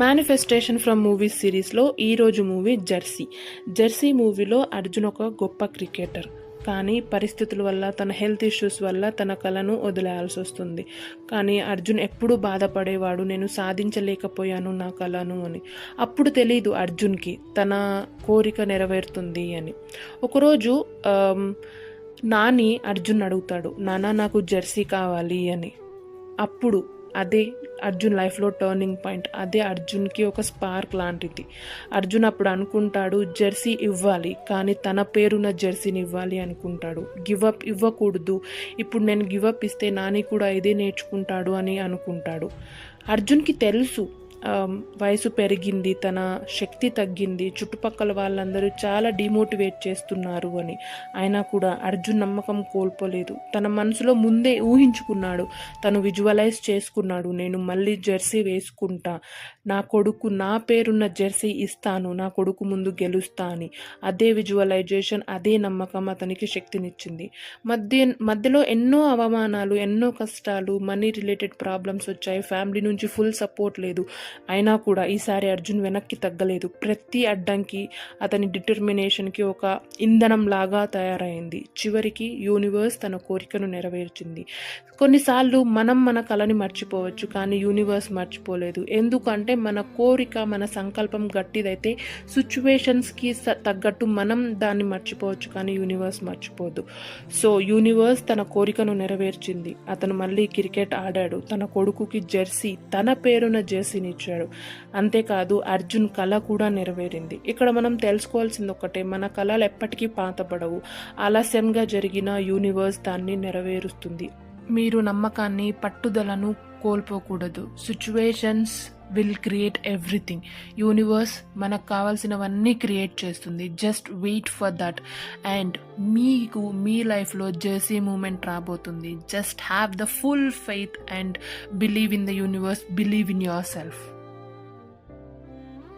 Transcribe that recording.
Manifestation from movies సిరీస్లో ఈరోజు movie Jersey మూవీలో అర్జున్ ఒక గొప్ప క్రికెటర్. కానీ పరిస్థితుల వల్ల, తన హెల్త్ ఇష్యూస్ వల్ల తన కళను వదిలేయాల్సి వస్తుంది. కానీ అర్జున్ ఎప్పుడూ బాధపడేవాడు, నేను సాధించలేకపోయాను నా కళను అని. అప్పుడు తెలీదు అర్జున్కి తన కోరిక నెరవేరుతుంది అని. ఒకరోజు నాని అర్జున్ అడుగుతాడు, నాన్న నాకు జెర్సీ కావాలి అని. అప్పుడు అదే అర్జున్ లైఫ్లో టర్నింగ్ పాయింట్. అదే అర్జున్కి ఒక స్పార్క్ లాంటిది. అర్జున్ అప్పుడు అనుకుంటాడు, జెర్సీ ఇవ్వాలి, కానీ తన పేరున్న జెర్సీని ఇవ్వాలి అనుకుంటాడు. గివప్ ఇవ్వకూడదు, ఇప్పుడు నేను గివప్ ఇస్తే నాని కూడా ఇదే నేర్చుకుంటాడు అని అనుకుంటాడు. అర్జున్కి తెలుసు వయసు పెరిగింది, తన శక్తి తగ్గింది, చుట్టుపక్కల వాళ్ళందరూ చాలా డిమోటివేట్ చేస్తున్నారు అని. అయినా కూడా అర్జున్ నమ్మకం కోల్పోలేదు. తన మనసులో ముందే ఊహించుకున్నాడు, తను విజువలైజ్ చేసుకున్నాడు, నేను మళ్ళీ జెర్సీ వేసుకుంటా, నా కొడుకు నా పేరున్న జెర్సీ ఇస్తాను, నా కొడుకు ముందు గెలుస్తా అని. అదే విజువలైజేషన్, అదే నమ్మకం అతనికి శక్తినిచ్చింది. మధ్యలో ఎన్నో అవమానాలు, ఎన్నో కష్టాలు, మనీ రిలేటెడ్ ప్రాబ్లమ్స్ వచ్చాయి, ఫ్యామిలీ నుంచి ఫుల్ సపోర్ట్ లేదు. అయినా కూడా ఈసారి అర్జున్ వెనక్కి తగ్గలేదు. ప్రతి అడ్డంకి అతని డిటర్మినేషన్కి ఒక ఇంధనం లాగా తయారైంది. చివరికి యూనివర్స్ తన కోరికను నెరవేర్చింది. కొన్నిసార్లు మనం మన కళని మర్చిపోవచ్చు, కానీ యూనివర్స్ మర్చిపోలేదు. ఎందుకంటే మన కోరిక, మన సంకల్పం గట్టిదైతే సిచ్యువేషన్స్కి తగ్గట్టు మనం దాన్ని మర్చిపోవచ్చు, కానీ యూనివర్స్ మర్చిపోదు. సో యూనివర్స్ తన కోరికను నెరవేర్చింది. అతను మళ్ళీ క్రికెట్ ఆడాడు, తన కొడుకుకి జెర్సీ, తన పేరున జెర్సీని ఇచ్చాడు. అంతేకాదు అర్జున్ కళ కూడా నెరవేరింది. ఇక్కడ మనం తెలుసుకోవాల్సింది ఒకటే, మన కళలు ఎప్పటికీ పాతపడవు. ఆలస్యంగా జరిగిన యూనివర్స్ దాన్ని నెరవేరుస్తుంది. మీరు నమ్మకాన్ని, పట్టుదలను కోల్పోకూడదు. Situations will create everything. Universe మనకు కావాల్సినవన్నీ క్రియేట్ చేస్తుంది. Just wait for that. And మీకు మీ లైఫ్లో జెర్సీ మూమెంట్ రాబోతుంది. Just have the full faith and believe in the universe, believe in your self.